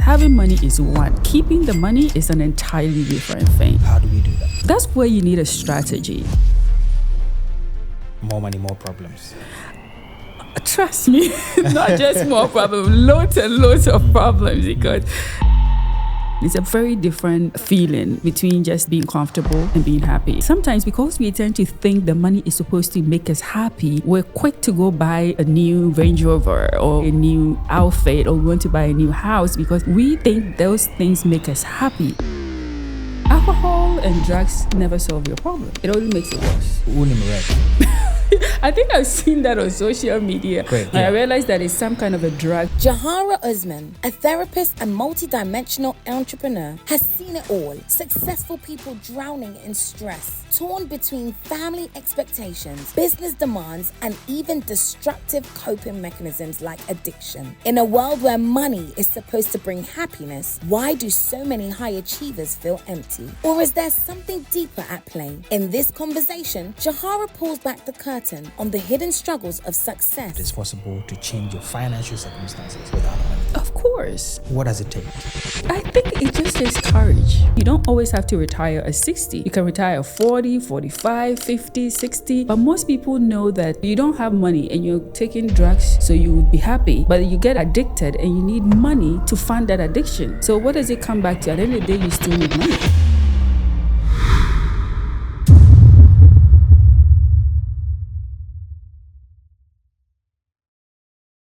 Having money is one. Keeping the money is an entirely different thing. How do we do that? That's where you need a strategy. More money, more problems. Trust me, not just more problems, loads and loads of problems, because it's a very different feeling between just being comfortable and being happy. Sometimes, because we tend to think the money is supposed to make us happy, we're quick to go buy a new Range Rover or a new outfit, or we want to buy a new house because we think those things make us happy. Alcohol and drugs never solve your problem. It only makes it worse. I think I've seen that on social media. Great, I realized that it's some kind of a drug. Jahara Osman, a therapist and multidimensional entrepreneur, has seen it all. Successful people drowning in stress, torn between family expectations, business demands, and even destructive coping mechanisms like addiction. In a world where money is supposed to bring happiness, why do so many high achievers feel empty? Or is there something deeper at play? In this conversation, Jahara pulls back the curtain on the hidden struggles of success. It's possible to change your financial circumstances without money. Of course. What does it take? I think it just takes courage. You don't always have to retire at 60. You can retire at 40, 45, 50, 60. But most people know that you don't have money and you're taking drugs so you would be happy. But you get addicted and you need money to fund that addiction. So what does it come back to? At the end of the day, you still need money.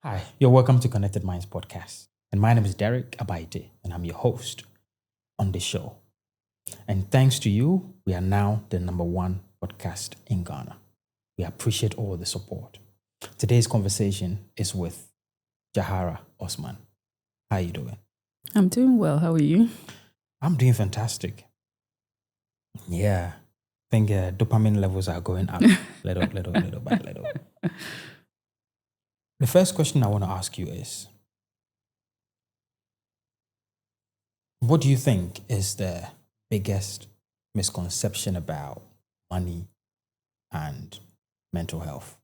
Hi, you're welcome to Connected Minds Podcast. And my name is Derek Abaite, and I'm your host on this show. And thanks to you, we are now the #1 podcast in Ghana. We appreciate all the support. Today's conversation is with Jahara Osman. How are you doing? I'm doing well. How are you? I'm doing fantastic. Yeah, I think dopamine levels are going up little by little. The first question I want to ask you is, what do you think is the biggest misconception about money and mental health?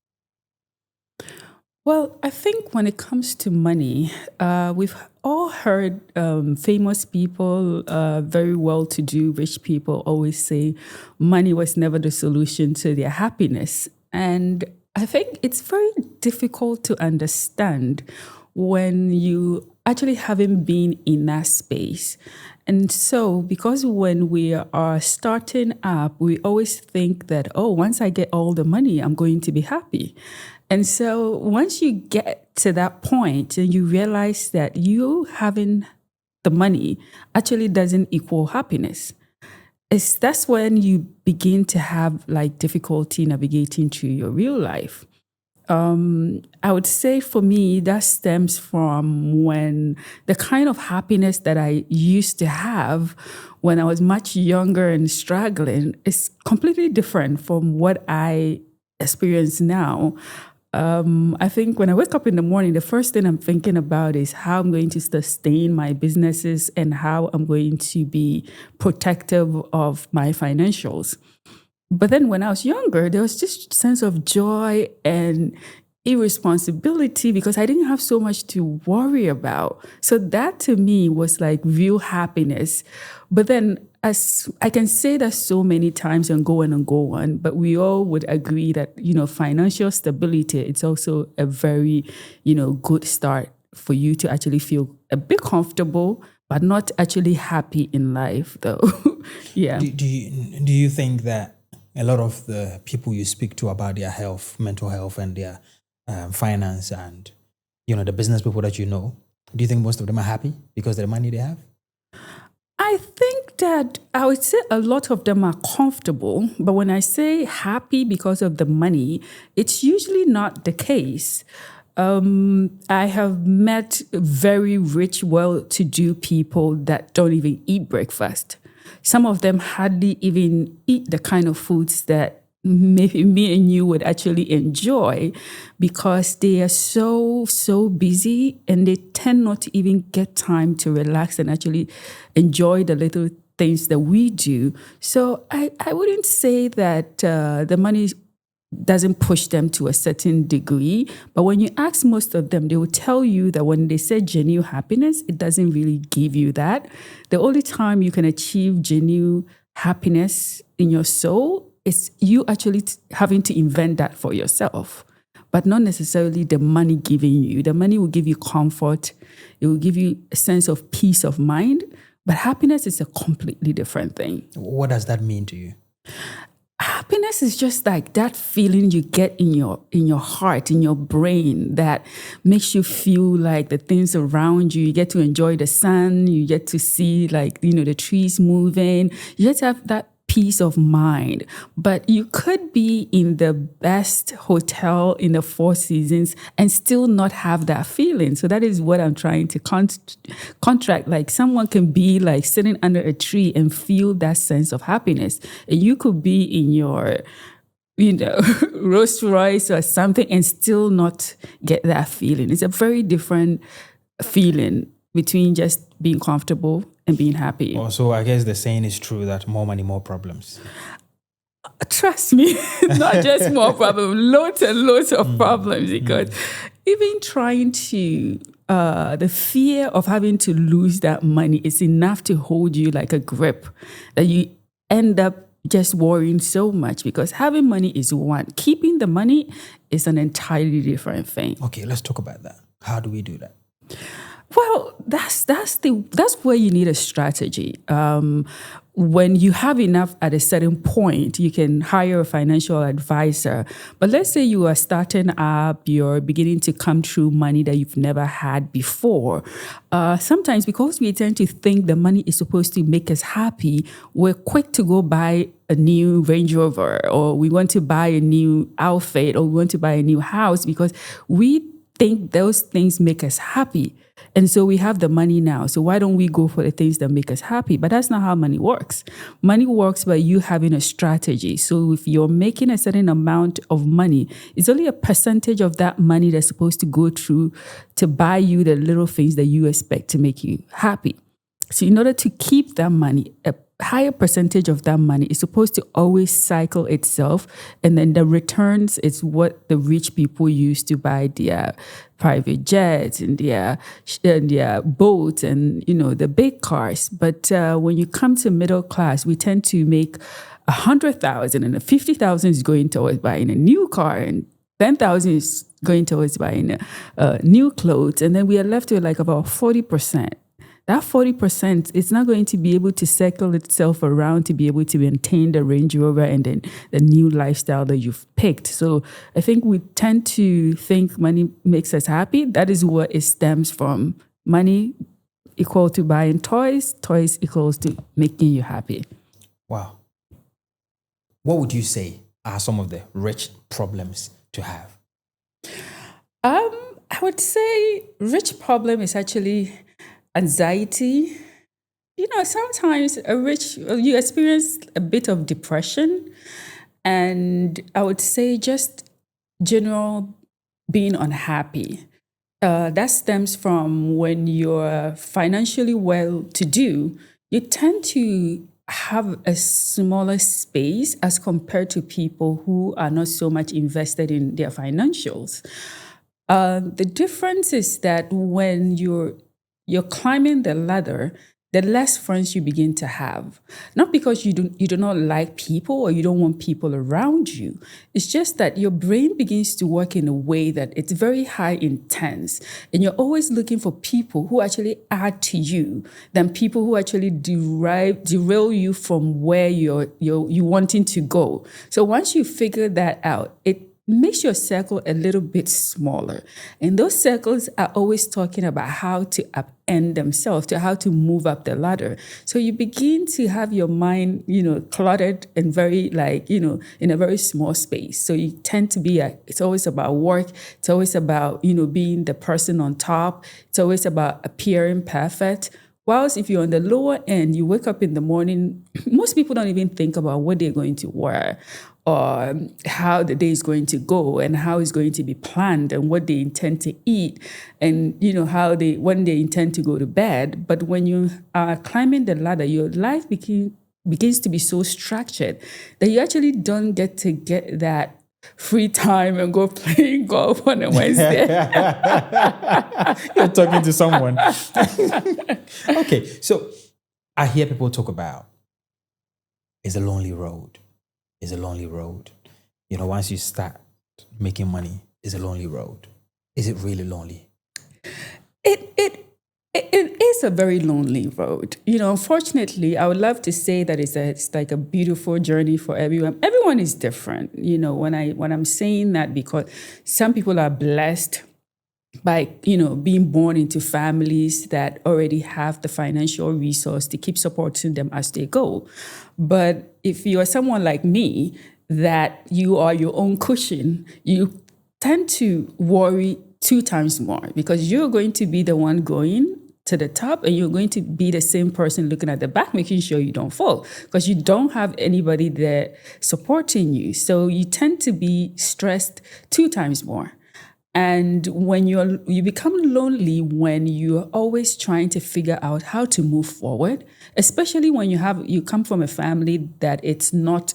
Well, I think when it comes to money, we've all heard famous people, very well-to-do rich people always say money was never the solution to their happiness. And I think it's very difficult to understand when you actually haven't been in that space. And so, because when we are starting up, we always think that, once I get all the money, I'm going to be happy. And so once you get to that point and you realize that you having the money actually doesn't equal happiness, that's when you begin to have difficulty navigating through your real life. I would say for me, that stems from when the kind of happiness that I used to have when I was much younger and struggling is completely different from what I experience now. I think when I wake up in the morning, the first thing I'm thinking about is how I'm going to sustain my businesses and how I'm going to be protective of my financials. But then when I was younger, there was this sense of joy and irresponsibility because I didn't have so much to worry about. So that to me was like real happiness. But then as I can say that so many times and go on, but we all would agree that, financial stability, it's also a very, good start for you to actually feel a bit comfortable, but not actually happy in life though. Yeah. Do you think that a lot of the people you speak to about their health, mental health and their finance and, the business people that do you think most of them are happy because of the money they have? I think that I would say a lot of them are comfortable, but when I say happy because of the money, it's usually not the case. I have met very rich, well-to-do people that don't even eat breakfast. Some of them hardly even eat the kind of foods that maybe me and you would actually enjoy because they are so busy and they tend not to even get time to relax and actually enjoy the little things that we do. So I wouldn't say that the money doesn't push them to a certain degree. But when you ask most of them, they will tell you that when they say genuine happiness, it doesn't really give you that. The only time you can achieve genuine happiness in your soul is you actually having to invent that for yourself, but not necessarily the money giving you. The money will give you comfort. It will give you a sense of peace of mind. But happiness is a completely different thing. What does that mean to you? Happiness is just like that feeling you get in your heart, in your brain, that makes you feel like the things around you. You get to enjoy the sun. You get to see the trees moving. You get to have that peace of mind. But you could be in the best hotel in the Four Seasons and still not have that feeling. So that is what I'm trying to contract. Like someone can be like sitting under a tree and feel that sense of happiness. And you could be in your Rolls Royce or something and still not get that feeling. It's a very different feeling between just being comfortable and being happy. Also, I guess the saying is true that more money, more problems. Trust me, not just more problems, loads and loads of problems, because even trying to, the fear of having to lose that money is enough to hold you like a grip that you end up just worrying so much, because having money is one. Keeping the money is an entirely different thing. Okay, let's talk about that. How do we do that? Well, that's where you need a strategy. When you have enough at a certain point, you can hire a financial advisor. But let's say you are starting up, you're beginning to come through money that you've never had before. Sometimes because we tend to think the money is supposed to make us happy, we're quick to go buy a new Range Rover, or we want to buy a new outfit, or we want to buy a new house because we think those things make us happy. And so we have the money now. So why don't we go for the things that make us happy? But that's not how money works. Money works by you having a strategy. So if you're making a certain amount of money, it's only a percentage of that money that's supposed to go through to buy you the little things that you expect to make you happy. So in order to keep that money, a higher percentage of that money is supposed to always cycle itself. And then the returns is what the rich people use to buy their private jets and their boats and, the big cars. But when you come to middle class, we tend to make 100,000 and 50,000 is going towards buying a new car, and 10,000 is going towards buying new clothes. And then we are left with like about 40%. That 40% is not going to be able to circle itself around to be able to maintain the Range Rover and then the new lifestyle that you've picked. So I think we tend to think money makes us happy. That is what it stems from. Money equal to buying toys, toys equals to making you happy. Wow. What would you say are some of the rich problems to have? I would say rich problem is actually anxiety. Sometimes you experience a bit of depression, and I would say just general being unhappy. That stems from when you're financially well-to-do, you tend to have a smaller space as compared to people who are not so much invested in their financials. The difference is that when you're climbing the ladder, the less friends you begin to have. Not because you do not like people or you don't want people around you. It's just that your brain begins to work in a way that it's very high intense. And you're always looking for people who actually add to you than people who actually derail you from where you're wanting to go. So once you figure that out, it makes your circle a little bit smaller. And those circles are always talking about how to upend themselves, to how to move up the ladder. So you begin to have your mind, cluttered and very in a very small space. So you tend to be, it's always about work. It's always about, being the person on top. It's always about appearing perfect. Whilst if you're on the lower end, you wake up in the morning, most people don't even think about what they're going to wear or how the day is going to go and how it's going to be planned and what they intend to eat and, when they intend to go to bed. But when you are climbing the ladder, your life begins to be so structured that you actually don't get that free time and go playing golf on a Wednesday. You're talking to someone. Okay, so I hear people talk about it's a lonely road. It's a lonely road. You know, once you start making money, it's a lonely road. Is it really lonely? It is a very lonely road. You know, unfortunately, I would love to say that it's like a beautiful journey for everyone. Everyone is different. You know, when I'm saying that, because some people are blessed by, you know, being born into families that already have the financial resource to keep supporting them as they go. But if you are someone like me, that you are your own cushion, you tend to worry 2 times more, because you're going to be the one going to the top, and you're going to be the same person looking at the back, making sure you don't fall, because you don't have anybody there supporting you. So you tend to be stressed 2 times more. And when you become lonely when you're always trying to figure out how to move forward, especially when you come from a family that it's not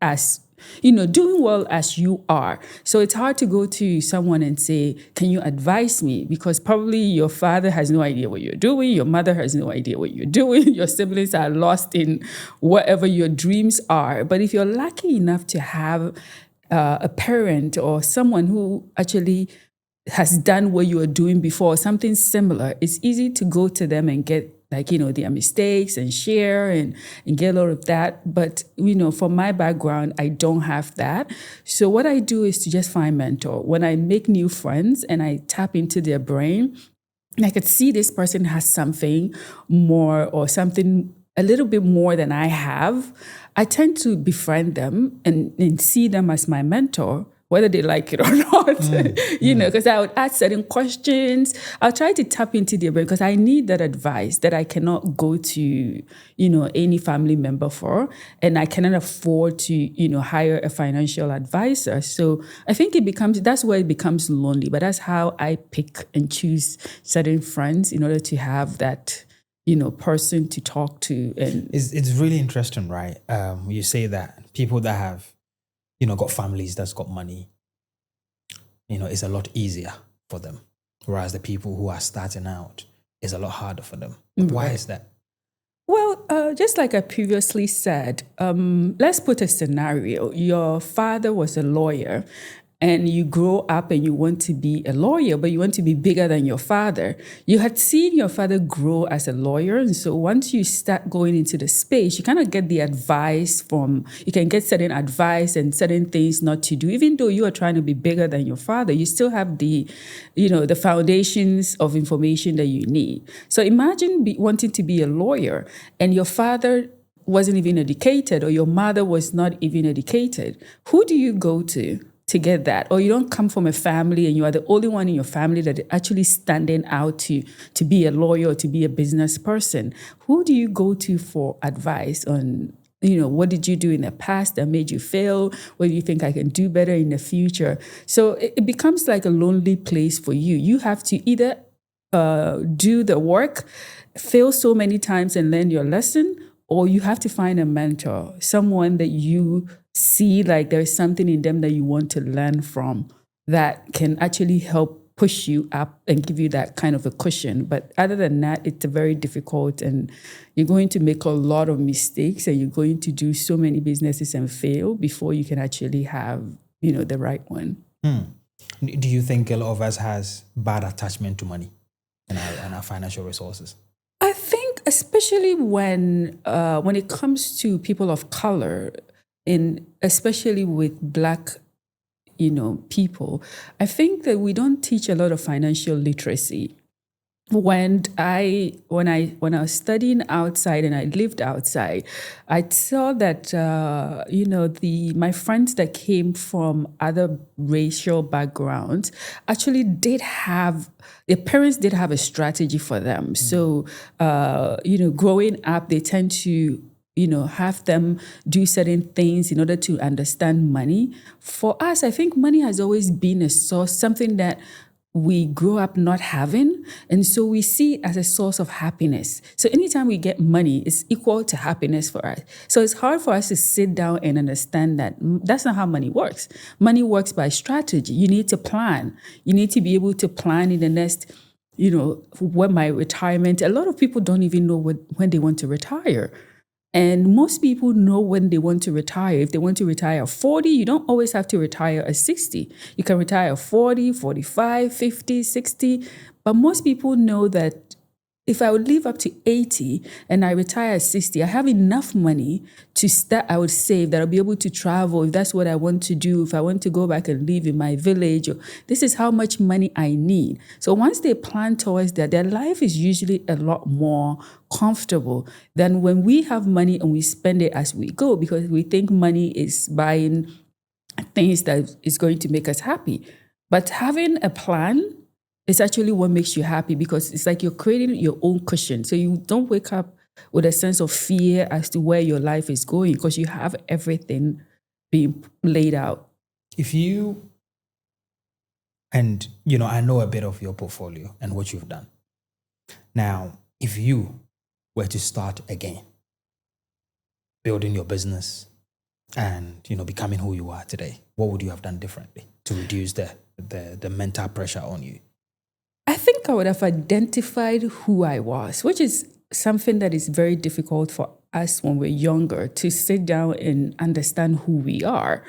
as, you know, doing well as you are. So it's hard to go to someone and say, can you advise me? Because probably your father has no idea what you're doing. Your mother has no idea what you're doing. Your siblings are lost in whatever your dreams are. But if you're lucky enough to have a parent or someone who actually has done what you were doing before, something similar, it's easy to go to them and get, like, you know, their mistakes and share and get all of that. But, you know, from my background, I don't have that. So what I do is to just find mentor. When I make new friends and I tap into their brain, and I could see this person has something more or something a little bit more than I have, I tend to befriend them and see them as my mentor, whether they like it or not, you know, because I would ask certain questions. I'll try to tap into their brain, because I need that advice that I cannot go to, you know, any family member for, and I cannot afford to, you know, hire a financial advisor. So I think that's where it becomes lonely, but that's how I pick and choose certain friends in order to have that, you know, person to talk to. And It's really interesting, right? You say that people that have, you know, got families that's got money, you know, it's a lot easier for them. Whereas the people who are starting out, it's a lot harder for them. Why is that? Well, just like I previously said, let's put a scenario. Your father was a lawyer, and you grow up and you want to be a lawyer, but you want to be bigger than your father. You had seen your father grow as a lawyer, and so once you start going into the space, you kind of get the advice you can get certain advice and certain things not to do. Even though you are trying to be bigger than your father, you still have the foundations of information that you need. So imagine wanting to be a lawyer, and your father wasn't even educated, or your mother was not even educated. Who do you go to get that? Or you don't come from a family and you are the only one in your family that is actually standing out to be a lawyer or to be a business person. Who do you go to for advice on, you know, what did you do in the past that made you fail? What do you think I can do better in the future? So it becomes like a lonely place for you. You have to either do the work, fail so many times and learn your lesson, or you have to find a mentor, someone that you see like there's something in them that you want to learn from that can actually help push you up and give you that kind of a cushion. But other than that, it's very difficult, and you're going to make a lot of mistakes, and you're going to do so many businesses and fail before you can actually have, you know, the right one. Do you think a lot of us has bad attachment to money and our financial resources? I think especially when it comes to people of color, especially with Black, you know, people, I think that we don't teach a lot of financial literacy. When I was studying outside and I lived outside, I saw that you know, my friends that came from other racial backgrounds actually their parents did have a strategy for them. So you know, growing up, they tend to, you know, have them do certain things in order to understand money. For us, I think money has always been a source, something that we grow up not having. And so we see it as a source of happiness. So anytime we get money, it's equal to happiness for us. So it's hard for us to sit down and understand that that's not how money works. Money works by strategy. You need to plan. You need to be able to plan in the next, when my retirement, a lot of people don't even know when they want to retire. And most people know when they want to retire. If they want to retire at 40, you don't always have to retire at 60. You can retire at 40, 45, 50, 60. But most people know that if I would live up to 80 and I retire at 60, I have enough money to start, I would save, that I'll be able to travel if that's what I want to do, if I want to go back and live in my village. Or, this is how much money I need. So once they plan towards that, their life is usually a lot more comfortable than when we have money and we spend it as we go, because we think money is buying things that is going to make us happy. But having a plan, it's actually what makes you happy, because it's like you're creating your own cushion. So you don't wake up with a sense of fear as to where your life is going, because you have everything being laid out. If you, and I know a bit of your portfolio and what you've done. Now, if you were to start again, building your business and, becoming who you are today, what would you have done differently to reduce the mental pressure on you? I think I would have identified who I was, which is something that is very difficult for us when we're younger, to sit down and understand who we are.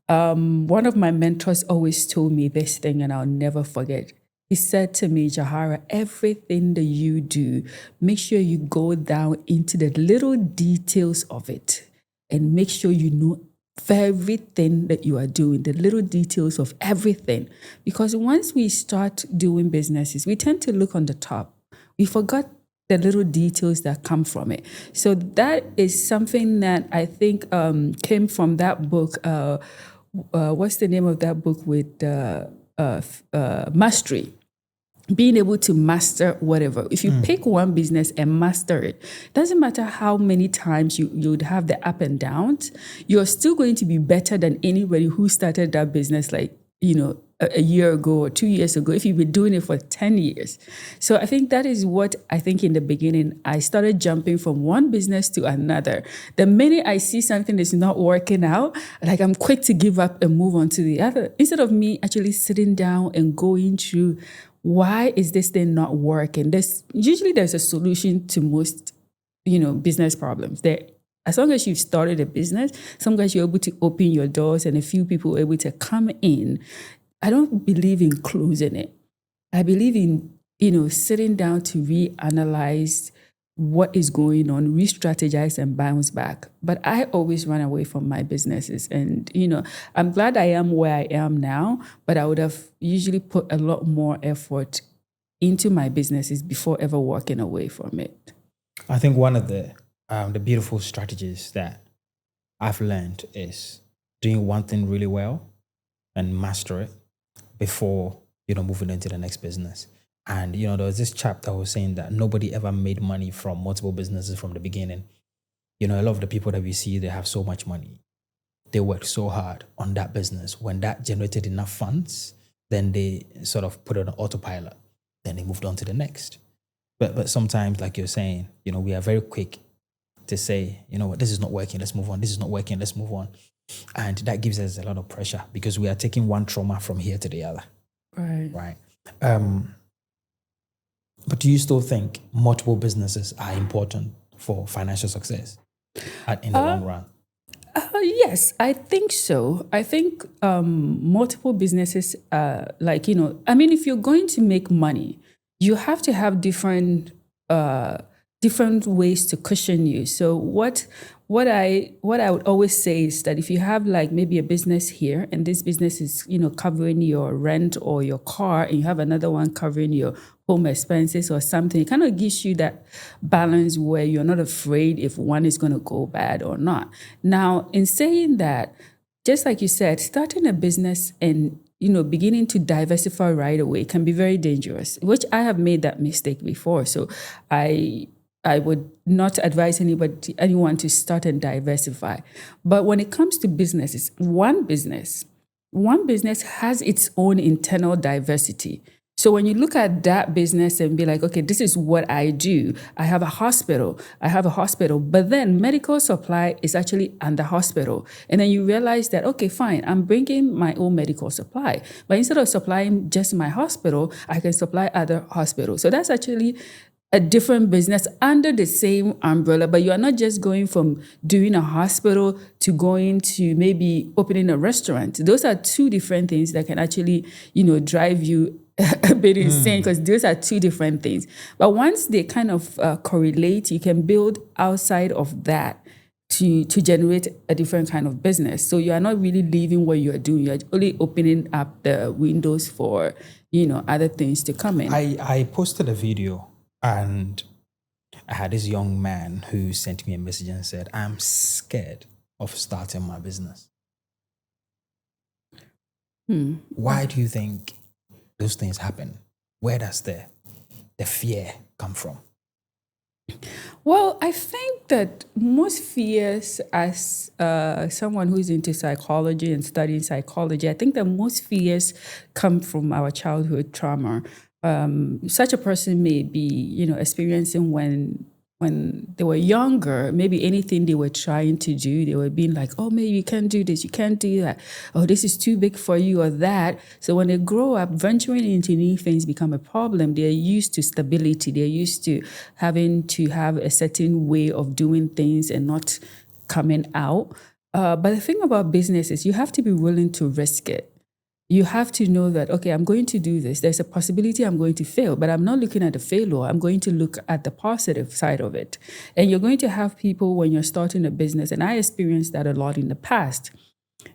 One of my mentors always told me this thing, and I'll never forget. He said to me, Jahara, everything that you do, make sure you go down into the little details of it and make sure you know everything that you are doing, the little details of everything. Because once we start doing businesses, we tend to look on the top. We forgot the little details that come from it. So that is something that I think came from that book. What's the name of that book with mastery? Being able to master whatever. If you pick one business and master it, doesn't matter how many times you'd have the up and downs, you're still going to be better than anybody who started that business a year ago or 2 years ago, if you've been doing it for 10 years. So I think that is what I think in the beginning, I started jumping from one business to another. The minute I see something that's not working out, I'm quick to give up and move on to the other, instead of me actually sitting down and going through, why is this thing not working? There's a solution to most, business problems. As long as you've started a business, sometimes you're able to open your doors and a few people are able to come in. I don't believe in closing it. I believe in, sitting down to reanalyze what is going on, re-strategize and bounce back. But I always run away from my businesses. And, I'm glad I am where I am now, but I would have usually put a lot more effort into my businesses before ever walking away from it. I think one of the beautiful strategies that I've learned is doing one thing really well and master it before, moving into the next business. And, there was this chap that was saying that nobody ever made money from multiple businesses from the beginning. A lot of the people that we see, they have so much money. They worked so hard on that business. When that generated enough funds, then they sort of put it on autopilot. Then they moved on to the next. But sometimes, like you're saying, we are very quick to say, what, this is not working, let's move on. This is not working, let's move on. And that gives us a lot of pressure because we are taking one trauma from here to the other. Right. But do you still think multiple businesses are important for financial success in the long run? Yes, I think so. I think multiple businesses, if you're going to make money, you have to have different ways to cushion you. So what I would always say is that if you have maybe a business here and this business is, covering your rent or your car, and you have another one covering your home expenses or something, it kind of gives you that balance where you're not afraid if one is going to go bad or not. Now, in saying that, just like you said, starting a business and beginning to diversify right away can be very dangerous, which I have made that mistake before. So I would not advise anyone to start and diversify. But when it comes to businesses, one business has its own internal diversity. So when you look at that business and be like, okay, this is what I do. I have a hospital. But then medical supply is actually under hospital. And then you realize that, okay, fine, I'm bringing my own medical supply. But instead of supplying just my hospital, I can supply other hospitals. So that's actually a different business under the same umbrella, but you are not just going from doing a hospital to going to maybe opening a restaurant. Those are two different things that can actually, drive you a bit insane, because those are two different things. But once they kind of correlate, you can build outside of that to generate a different kind of business. So you are not really leaving what you are doing. You are only opening up the windows for, other things to come in. I posted a video, and I had this young man who sent me a message and said, I'm scared of starting my business. Why do you think those things happen? Where does the fear come from? Well, I think that most fears, as someone who's into psychology and studying psychology, I think that most fears come from our childhood trauma. Such a person may be, experiencing when they were younger, maybe anything they were trying to do, they were being like, oh, maybe you can't do this, you can't do that. Oh, this is too big for you or that. So when they grow up, venturing into new things become a problem. They're used to stability. They're used to having to have a certain way of doing things and not coming out. But the thing about business is you have to be willing to risk it. You have to know that, okay, I'm going to do this. There's a possibility I'm going to fail, but I'm not looking at the failure. I'm going to look at the positive side of it. And you're going to have people when you're starting a business, and I experienced that a lot in the past,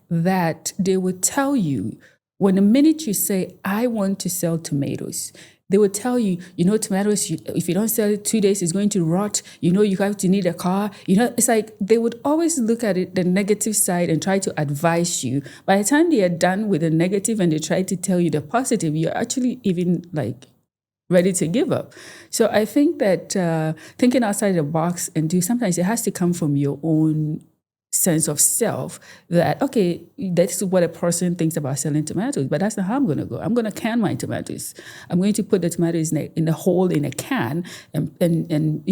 that they would tell you, when the minute you say, I want to sell tomatoes, they would tell you, tomatoes, if you don't sell it 2 days, it's going to rot. You have to need a car. It's like they would always look at it, the negative side, and try to advise you. By the time they are done with the negative and they try to tell you the positive, you're actually even like ready to give up. So I think that thinking outside the box sometimes it has to come from your own sense of self, that, okay, that's what a person thinks about selling tomatoes, but that's not how I'm going to go. I'm going to can my tomatoes. I'm going to put the tomatoes in a hole in a can and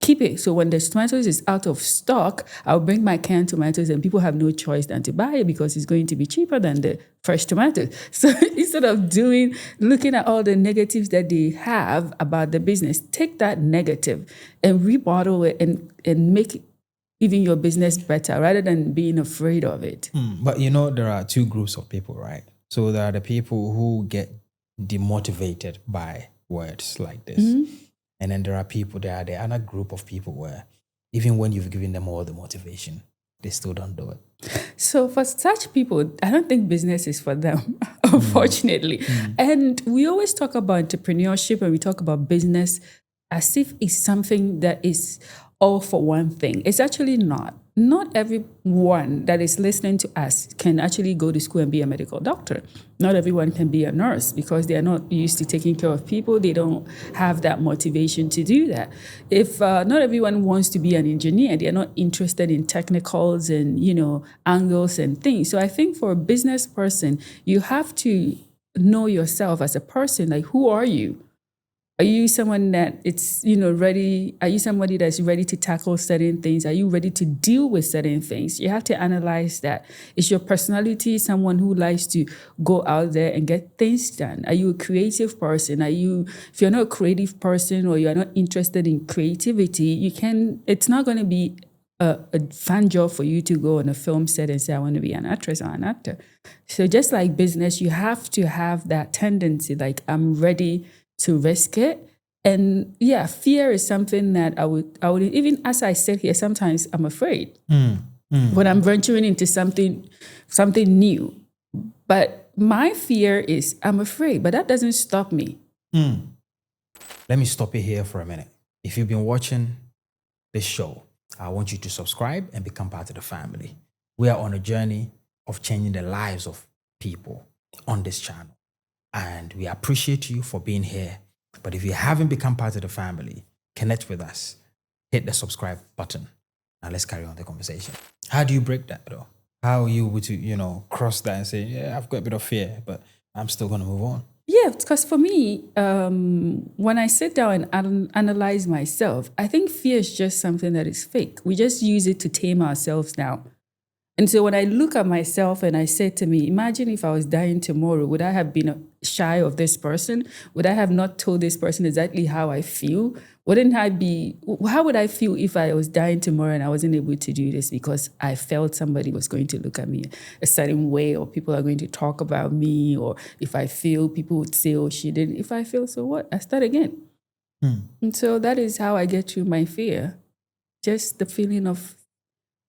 keep it. So when the tomatoes is out of stock, I'll bring my canned tomatoes and people have no choice than to buy it because it's going to be cheaper than the fresh tomatoes. So instead of looking at all the negatives that they have about the business, take that negative and rebottle it and make even your business better rather than being afraid of it. But there are two groups of people, right? So there are the people who get demotivated by words like this. And then there are the other group of people where even when you've given them all the motivation, they still don't do it. So for such people, I don't think business is for them, unfortunately. And we always talk about entrepreneurship and we talk about business as if it's something that is all for one thing. It's actually not. Not everyone that is listening to us can actually go to school and be a medical doctor. Not everyone can be a nurse because they are not used to taking care of people. They don't have that motivation to do that. If not everyone wants to be an engineer, they are not interested in technicals and, angles and things. So I think for a business person, you have to know yourself as a person. Like, who are you? Are you someone that it's, ready? Are you somebody that's ready to tackle certain things? Are you ready to deal with certain things? You have to analyze that. Is your personality someone who likes to go out there and get things done? Are you a creative person? If you're not a creative person or you're not interested in creativity, it's not going to be a fun job for you to go on a film set and say, I want to be an actress or an actor. So just like business, you have to have that tendency, like, I'm ready to risk it. And yeah, fear is something that I would even as I sit here, sometimes I'm afraid when I'm venturing into something new. But my fear is I'm afraid, but that doesn't stop me. Let me stop you here for a minute. If you've been watching this show, I want you to subscribe and become part of the family. We are on a journey of changing the lives of people on this channel. And we appreciate you for being here. But if you haven't become part of the family, connect with us. Hit the subscribe button. Now let's carry on the conversation. How do you break that though? How are you able to, cross that and say, yeah, I've got a bit of fear, but I'm still going to move on? Yeah, because for me, when I sit down and analyze myself, I think fear is just something that is fake. We just use it to tame ourselves now. And so when I look at myself and I say to me, imagine if I was dying tomorrow, would I have been shy of this person? Would I have not told this person exactly how I feel? How would I feel if I was dying tomorrow and I wasn't able to do this because I felt somebody was going to look at me a certain way, or people are going to talk about me, or if I feel people would say, oh, she didn't. If I feel, so what? I start again. And so that is how I get through my fear. Just the feeling of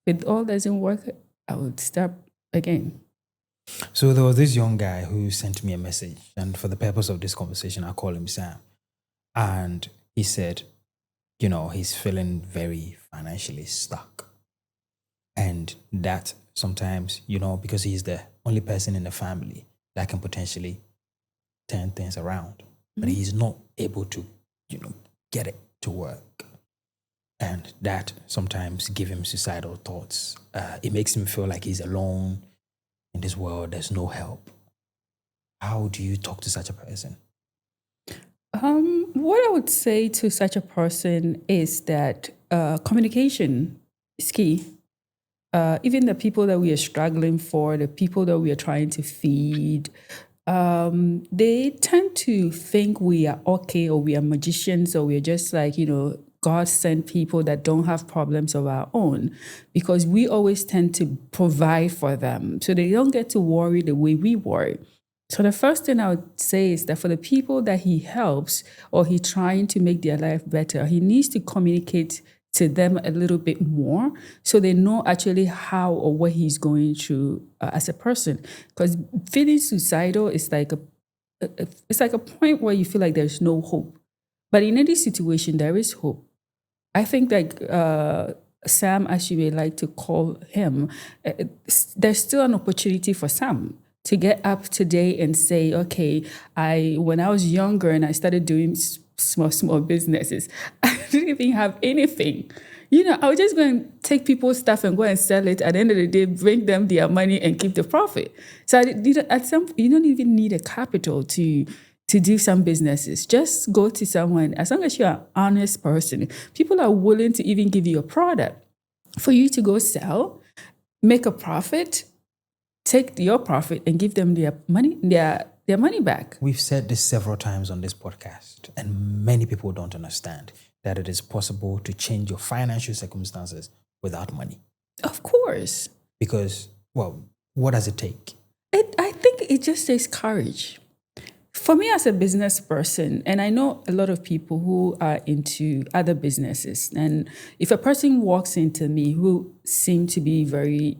if it all doesn't work, I would start again. So there was this young guy who sent me a message, and for the purpose of this conversation, I call him Sam. And he said, he's feeling very financially stuck. And that sometimes, because he's the only person in the family that can potentially turn things around, but he's not able to, get it to work. And that sometimes give him suicidal thoughts. It makes him feel like he's alone in this world. There's no help. How do you talk to such a person? What I would say to such a person is that communication is key. Even the people that we are struggling for, the people that we are trying to feed, they tend to think we are okay, or we are magicians, or we're just like, God sent people that don't have problems of our own, because we always tend to provide for them. So they don't get to worry the way we worry. So the first thing I would say is that for the people that he helps, or he's trying to make their life better, he needs to communicate to them a little bit more so they know actually how or what he's going through as a person. Because feeling suicidal is like a point where you feel like there's no hope. But in any situation, there is hope. I think like Sam, as you may like to call him, there's still an opportunity for Sam to get up today and say, okay, when I was younger and I started doing small businesses, I didn't even have anything. I was just going to take people's stuff and go and sell it. At the end of the day, bring them their money and keep the profit. So you don't even need a capital to do some businesses. Just go to someone. As long as you're an honest person, people are willing to even give you a product for you to go sell, make a profit, take your profit and give them their money back. We've said this several times on this podcast, and many people don't understand that it is possible to change your financial circumstances without money. Of course. Because, what does it take? I think it just takes courage. For me as a business person, and I know a lot of people who are into other businesses, and if a person walks into me who seem to be very,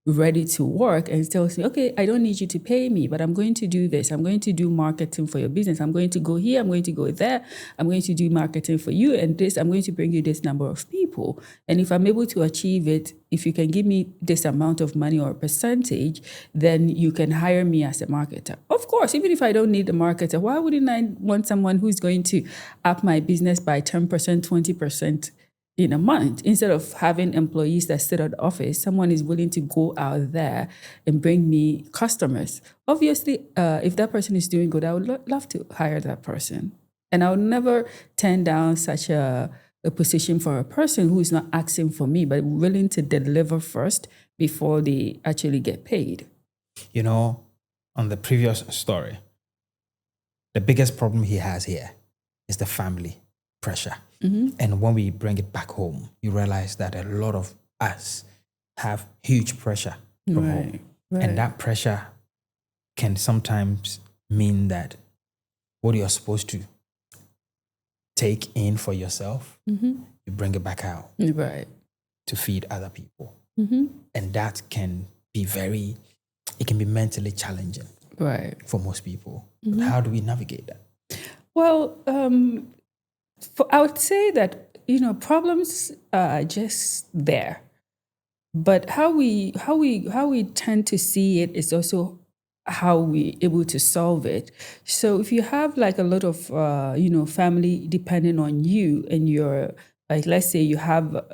ready to work and tells me, okay, I don't need you to pay me, but I'm going to do this. I'm going to do marketing for your business. I'm going to go here. I'm going to go there. I'm going to do marketing for you and this. I'm going to bring you this number of people. And if I'm able to achieve it, if you can give me this amount of money or a percentage, then you can hire me as a marketer. Of course, even if I don't need a marketer, why wouldn't I want someone who's going to up my business by 10%, 20%? In a month, instead of having employees that sit at the office, someone is willing to go out there and bring me customers. Obviously, if that person is doing good, I would love to hire that person. And I would never turn down such a position for a person who is not asking for me, but willing to deliver first before they actually get paid. On the previous story, the biggest problem he has here is the family pressure. Mm-hmm. And when we bring it back home, you realize that a lot of us have huge pressure from home. Right. And that pressure can sometimes mean that what you're supposed to take in for yourself, you bring it back out to feed other people. Mm-hmm. And that can be it can be mentally challenging for most people. Mm-hmm. But how do we navigate that? Well, I would say that, problems are just there. But how we tend to see it is also how we're able to solve it. So if you have like a lot of, family depending on you and you're Like, let's say you have,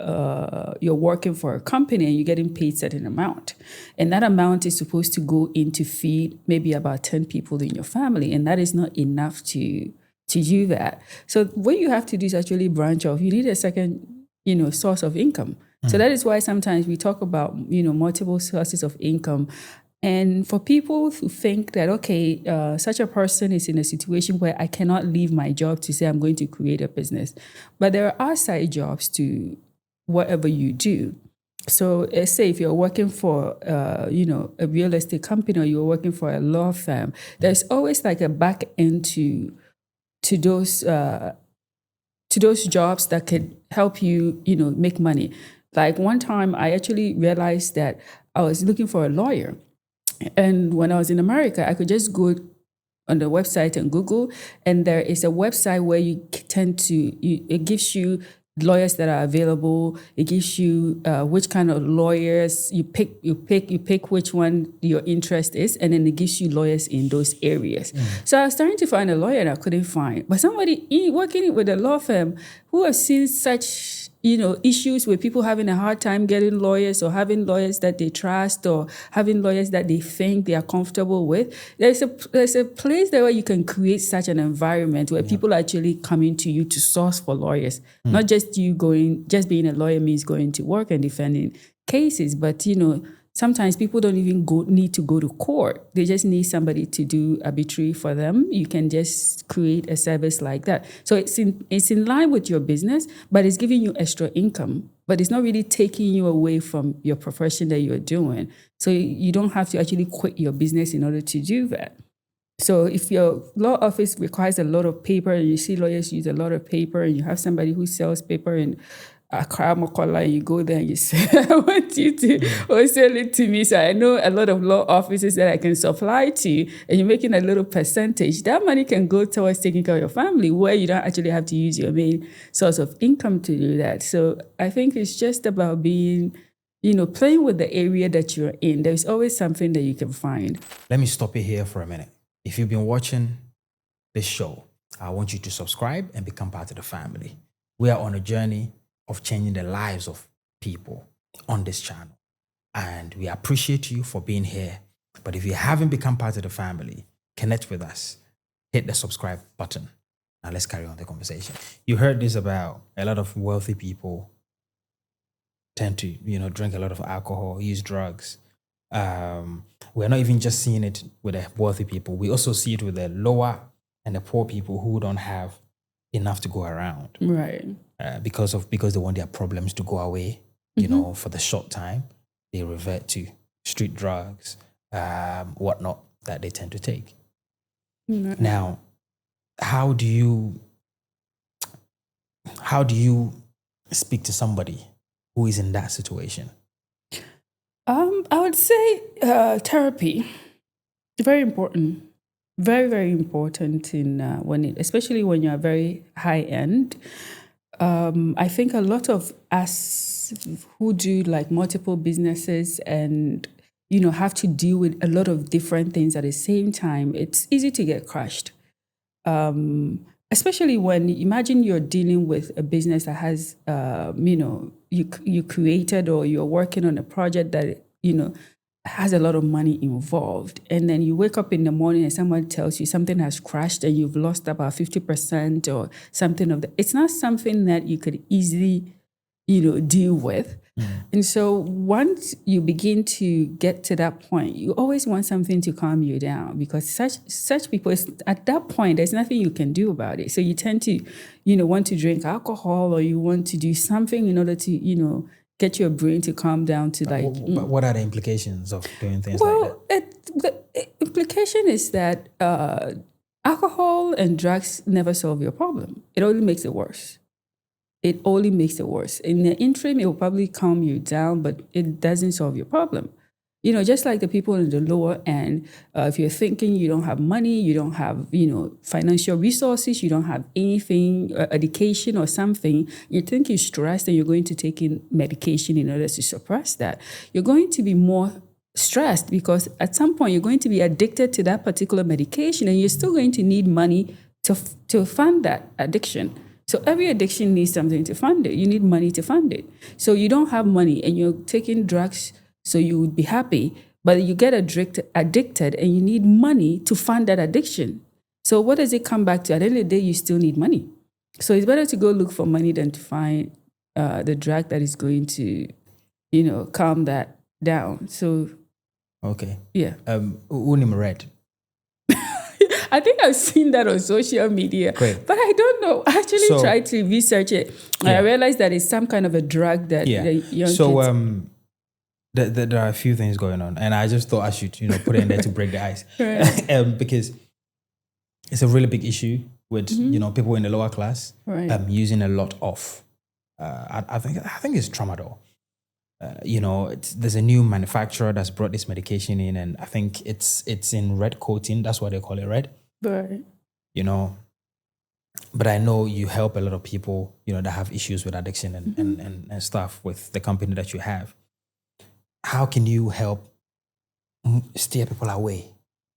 you're working for a company and you're getting paid certain amount. And that amount is supposed to go in to feed maybe about 10 people in your family. And that is not enough to do that. So what you have to do is actually branch off. You need a second, source of income. So that is why sometimes we talk about, multiple sources of income. And for people who think that, okay, such a person is in a situation where I cannot leave my job to say I'm going to create a business. But there are side jobs to whatever you do. So let's say if you're working for, a real estate company, or you're working for a law firm, there's always like a back end to those jobs that could help you, make money. Like one time I actually realized that I was looking for a lawyer. And when I was in America, I could just go on the website and Google, and there is a website where you tend to, it gives you lawyers that are available. It gives you which kind of lawyers you pick which one your interest is, and then it gives you lawyers in those areas. So I was trying to find a lawyer and I couldn't find, but somebody working with a law firm who has seen such issues with people having a hard time getting lawyers, or having lawyers that they trust, or having lawyers that they think they are comfortable with. There's a place there where you can create such an environment where people are actually coming to you to source for lawyers. Not just just being a lawyer means going to work and defending cases, but sometimes people don't even need to go to court. They just need somebody to do arbitrary for them. You can just create a service like that. So it's in line with your business, but it's giving you extra income. But it's not really taking you away from your profession that you're doing. So you don't have to actually quit your business in order to do that. So if your law office requires a lot of paper, and you see lawyers use a lot of paper, and you have somebody who sells paper in Accra, Mokola, and you go there and you say, I want you to wholesale it to me. So I know a lot of law offices that I can supply to, and you're making a little percentage. That money can go towards taking care of your family, where you don't actually have to use your main source of income to do that. So I think it's just about being, playing with the area that you're in. There's always something that you can find. Let me stop you here for a minute. If you've been watching this show, I want you to subscribe and become part of the family. We are on a journey of changing the lives of people on this channel. And we appreciate you for being here. But if you haven't become part of the family, connect with us. Hit the subscribe button. Now let's carry on the conversation. You heard this about a lot of wealthy people tend to, drink a lot of alcohol, use drugs. We're not even just seeing it with the wealthy people. We also see it with the lower and the poor people who don't have enough to go around. Right. Because they want their problems to go away, for the short time, they revert to street drugs, whatnot that they tend to take. Mm-hmm. Now, how do you speak to somebody who is in that situation? I would say therapy. Very important. Very, very important especially when you're very high end. I think a lot of us who do like multiple businesses and, have to deal with a lot of different things at the same time, it's easy to get crushed. Especially when, imagine you're dealing with a business that has, you created, or you're working on a project that, has a lot of money involved. And then you wake up in the morning and someone tells you something has crashed and you've lost about 50% or something of that. It's not something that you could easily, deal with. Mm-hmm. And so once you begin to get to that point, you always want something to calm you down, because such people, at that point, there's nothing you can do about it. So you tend to, want to drink alcohol, or you want to do something in order to, get your brain to calm down to like... But what are the implications of doing things like that? The implication is that alcohol and drugs never solve your problem. It only makes it worse. It only makes it worse. In the interim, it will probably calm you down, but it doesn't solve your problem. Just like the people in the lower end, if you're thinking you don't have money, you don't have, financial resources, you don't have anything, education or something, you think you're stressed and you're going to take in medication in order to suppress that. You're going to be more stressed, because at some point you're going to be addicted to that particular medication, and you're still going to need money to fund that addiction. So every addiction needs something to fund it. You need money to fund it. So you don't have money and you're taking drugs so you would be happy, but you get addicted and you need money to fund that addiction. So what does it come back to? At the end of the day, you still need money. So it's better to go look for money than to find the drug that is going to, calm that down. So, okay. Yeah. Unim red. I think I've seen that on social media, Great. but I don't know. I actually tried to research it. Yeah. I realized that it's some kind of a drug that the young kids... There are a few things going on, and I just thought I should, put it in there to break the ice, Right. because it's a really big issue with people in the lower class Right. using a lot of. I think it's tramadol. There's a new manufacturer that's brought this medication in, and I think it's in red coating. That's why they call it red. Right. But I know you help a lot of people, that have issues with addiction and stuff with the company that you have. How can you help steer people away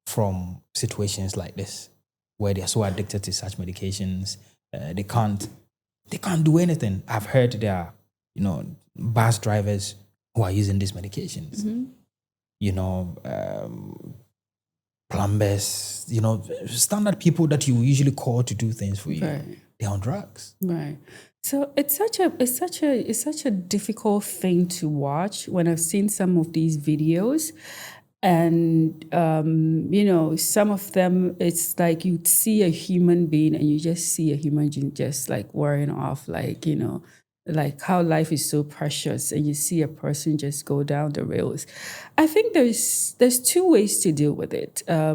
from situations like this, where they're so addicted to such medications, they can't do anything? I've heard there are, bus drivers who are using these medications, plumbers, standard people that you usually call to do things for you. Right. They're on drugs. Right. So it's such a difficult thing to watch when I've seen some of these videos. And, some of them, it's like you'd see a human being and you just see a human being just like wearing off, like, like how life is so precious, and you see a person just go down the rails. I think there's two ways to deal with it. I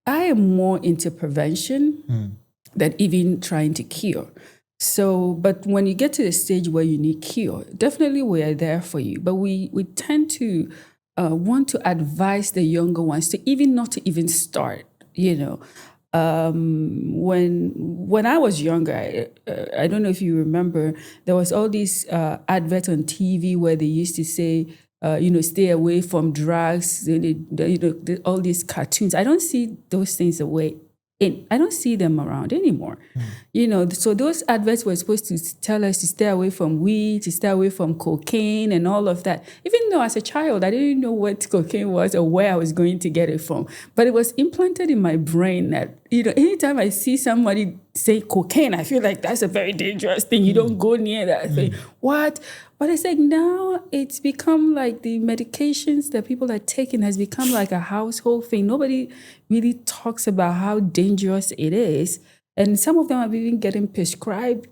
am more into prevention than even trying to cure. So, but when you get to the stage where you need cure, definitely we are there for you. But we tend to want to advise the younger ones to not to even start, when I was younger, I don't know if you remember, there was all these adverts on TV where they used to say, stay away from drugs, all these cartoons. I don't see those things I don't see them around anymore. So those adverts were supposed to tell us to stay away from weed, to stay away from cocaine and all of that. Even though as a child, I didn't know what cocaine was or where I was going to get it from. But it was implanted in my brain that, anytime I see somebody say cocaine, I feel like that's a very dangerous thing. You don't go near that. I think, what? But it's like now it's become like the medications that people are taking has become like a household thing. Nobody really talks about how dangerous it is. And some of them are even getting prescribed.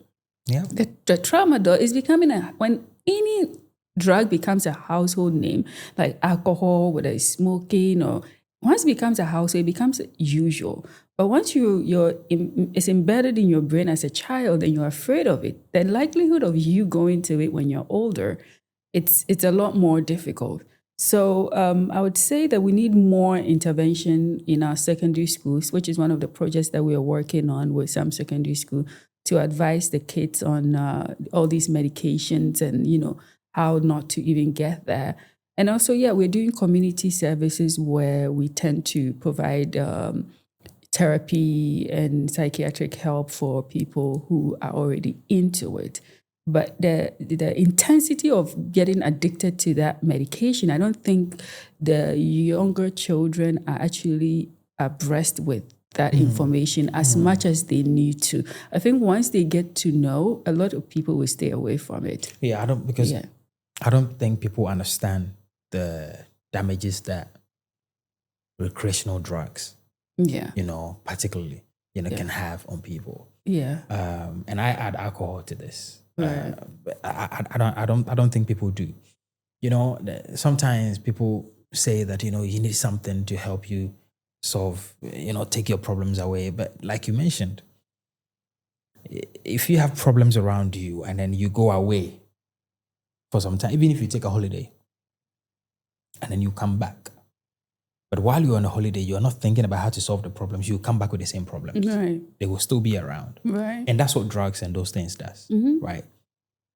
Yeah. The tramadol is becoming when any drug becomes a household name, like alcohol, whether it's smoking, or once it becomes a household, it becomes usual. But once it's embedded in your brain as a child and you're afraid of it, the likelihood of you going to it when you're older, it's a lot more difficult. So I would say that we need more intervention in our secondary schools, which is one of the projects that we are working on with some secondary school, to advise the kids on all these medications and, how not to even get there. And also, we're doing community services where we tend to provide therapy and psychiatric help for people who are already into it. But the intensity of getting addicted to that medication, I don't think the younger children are actually abreast with that information as much as they need to. I think once they get to know, a lot of people will stay away from it. Yeah, I don't think people understand the damages that recreational drugs, particularly, can have on people. Yeah. And I add alcohol to this. Right. I don't think people do. Sometimes people say that, you need something to help you solve, take your problems away. But like you mentioned, if you have problems around you and then you go away for some time, even if you take a holiday and then you come back, but while you're on a holiday, you're not thinking about how to solve the problems. You come back with the same problems. Right. They will still be around. Right. And that's what drugs and those things does, right?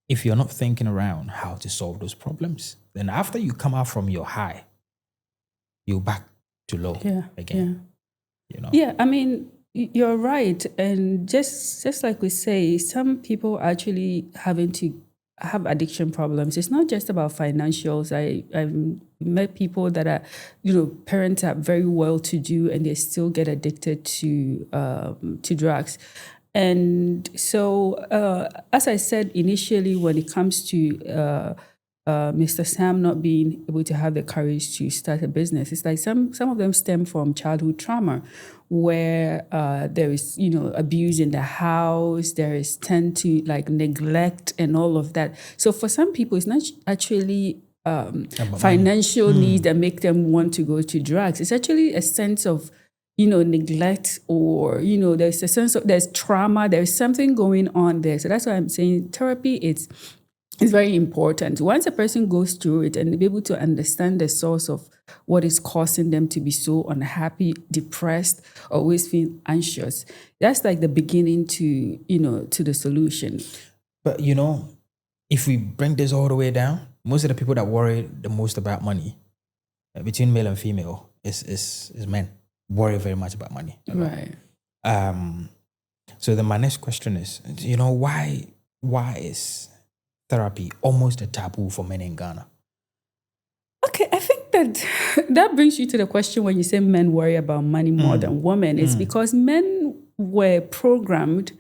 If you're not thinking around how to solve those problems, then after you come out from your high, you're back to low again. Yeah, I mean, You're right, and just like we say, some people actually having to have addiction problems. It's not just about financials. I've met people that are, parents are very well to do, and they still get addicted to drugs. And so, as I said initially, when it comes to Mr. Sam not being able to have the courage to start a business, it's like some of them stem from childhood trauma, where there is abuse in the house, there is tend to like neglect and all of that. So for some people, it's not actually financial needs that make them want to go to drugs. It's actually a sense of neglect, or there's a sense of there's trauma, there's something going on there. So that's why I'm saying therapy it's very important. Once a person goes through it and be able to understand the source of what is causing them to be so unhappy, depressed, always feel anxious, that's like the beginning to to the solution. But if we bring this all the way down, most of the people that worry the most about money, between male and female, is men worry very much about money. Right. So then my next question is, why is therapy almost a taboo for men in Ghana? Okay, I think that brings you to the question when you say men worry about money more than women. It's because men were programmed,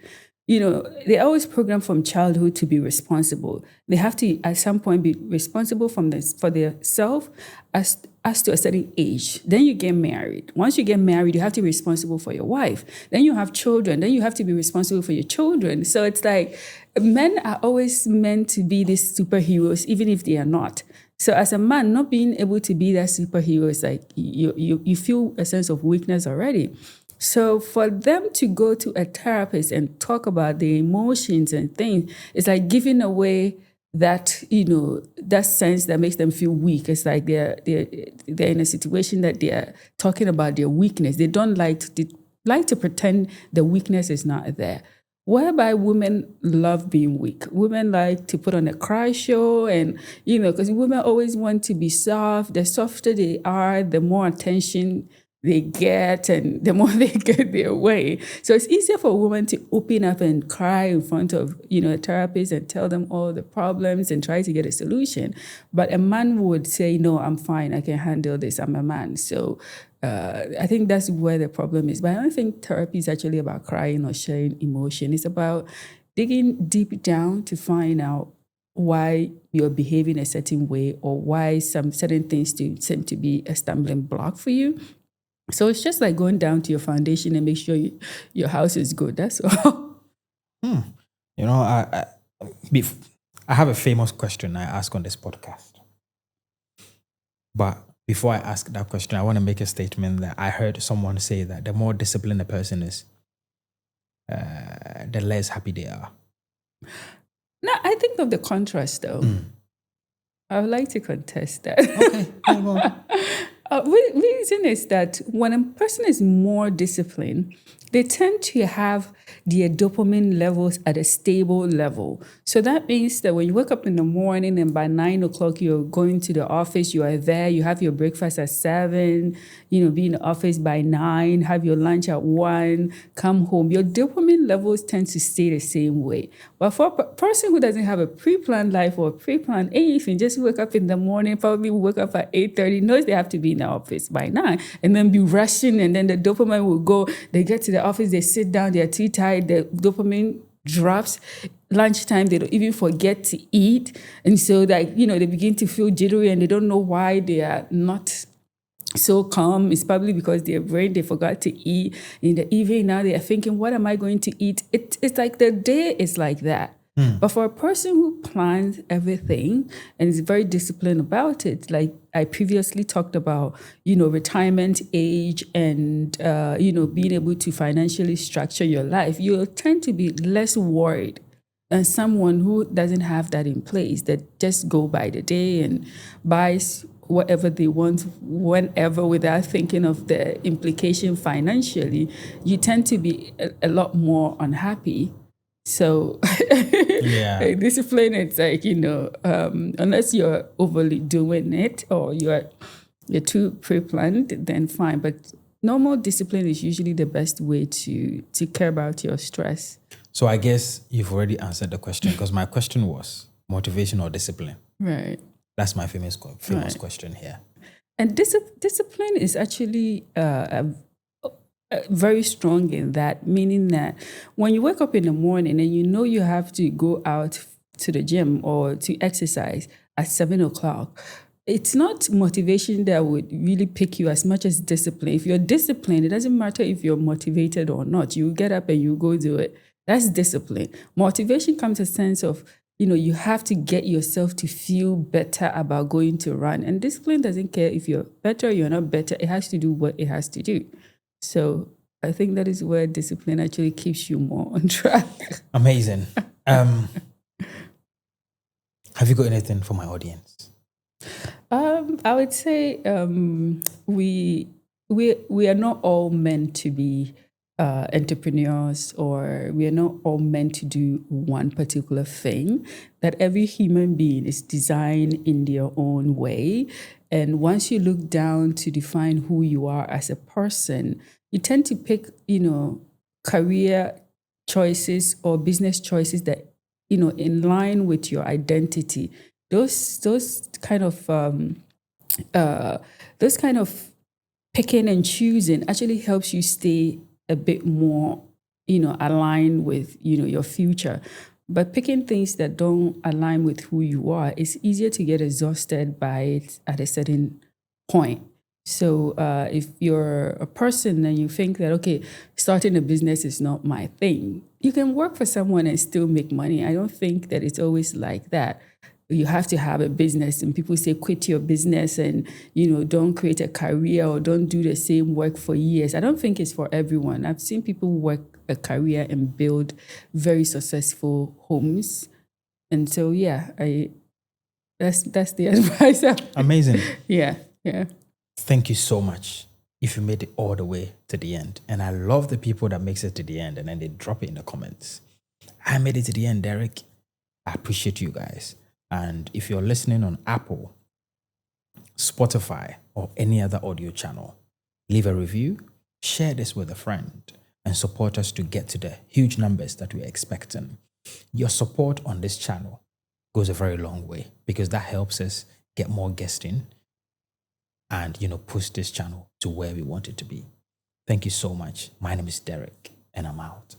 they're always programmed from childhood to be responsible. They have to, at some point, be responsible for themselves as to a certain age. Then you get married. Once you get married, you have to be responsible for your wife. Then you have children. Then you have to be responsible for your children. So it's like men are always meant to be these superheroes, even if they are not. So as a man, not being able to be that superhero is like you feel a sense of weakness already. So for them to go to a therapist and talk about their emotions and things, it's like giving away that that sense that makes them feel weak. It's like they're in a situation that they're talking about their weakness. They don't like to pretend the weakness is not there. Whereby women love being weak. Women like to put on a cry show, and because women always want to be soft. The softer they are, the more attention they get, and the more they get their way. So it's easier for a woman to open up and cry in front of a therapist and tell them all the problems and try to get a solution. But a man would say, no, I'm fine, I can handle this, I'm a man. So I think that's where the problem is. But I don't think therapy is actually about crying or sharing emotion. It's about digging deep down to find out why you're behaving a certain way, or why some certain things seem to be a stumbling block for you. So it's just like going down to your foundation and make sure your house is good. That's all. I have a famous question I ask on this podcast. But before I ask that question, I want to make a statement that I heard someone say that the more disciplined a person is, the less happy they are. No, I think of the contrast, though. I would like to contest that. Okay. Reason is that when a person is more disciplined, they tend to have their dopamine levels at a stable level. So that means that when you wake up in the morning and by 9 o'clock you're going to the office, you are there, you have your breakfast at 7, be in the office by 9, have your lunch at 1, come home, your dopamine levels tend to stay the same way. But for a person who doesn't have a pre-planned life or pre-planned anything, just wake up in the morning, probably wake up at 8:30, knows they have to be in the office by 9, and then be rushing, and then the dopamine will go, they get to the office, they sit down, they're too tired, the dopamine drops. Lunchtime, they don't even forget to eat. And so they begin to feel jittery, and they don't know why they are not so calm. It's probably because their brain, they forgot to eat. In the evening, now they are thinking, what am I going to eat? It's like the day is like that. But for a person who plans everything and is very disciplined about it, like I previously talked about, retirement age and, being able to financially structure your life, you'll tend to be less worried than someone who doesn't have that in place, that just go by the day and buys whatever they want whenever without thinking of the implication financially. You tend to be a lot more unhappy. So discipline, it's like, unless you're overly doing it or you're too pre-planned, then fine. But normal discipline is usually the best way to care about your stress. So I guess you've already answered the question, because my question was motivation or discipline. Right. That's my famous question here. And discipline is actually very strong in that, meaning that when you wake up in the morning and you know you have to go out to the gym or to exercise at 7:00, it's not motivation that would really pick you as much as discipline. If you're disciplined, it doesn't matter if you're motivated or not. You get up and you go do it. That's discipline. Motivation comes a sense of, you have to get yourself to feel better about going to run. And discipline doesn't care if you're better or you're not better. It has to do what it has to do. So I think that is where discipline actually keeps you more on track. Amazing. Have you got anything for my audience? I would say we are not all meant to be entrepreneurs, or we are not all meant to do one particular thing. That every human being is designed in their own way. And once you look down to define who you are as a person, you tend to pick, career choices or business choices that, in line with your identity. Those kind of picking and choosing actually helps you stay a bit more, aligned with, your future. But picking things that don't align with who you are, it's easier to get exhausted by it at a certain point. So if you're a person and you think that, okay, starting a business is not my thing, you can work for someone and still make money. I don't think that it's always like that. You have to have a business, and people say quit your business and, don't create a career or don't do the same work for years. I don't think it's for everyone. I've seen people work a career and build very successful homes. And so, yeah, that's the advice. Amazing. Yeah. Thank you so much if you made it all the way to the end. And I love the people that makes it to the end and then they drop it in the comments. I made it to the end, Derek. I appreciate you guys. And if you're listening on Apple, Spotify, or any other audio channel, leave a review, share this with a friend, and support us to get to the huge numbers that we're expecting. Your support on this channel goes a very long way, because that helps us get more guests in and, push this channel to where we want it to be. Thank you so much. My name is Derek, and I'm out.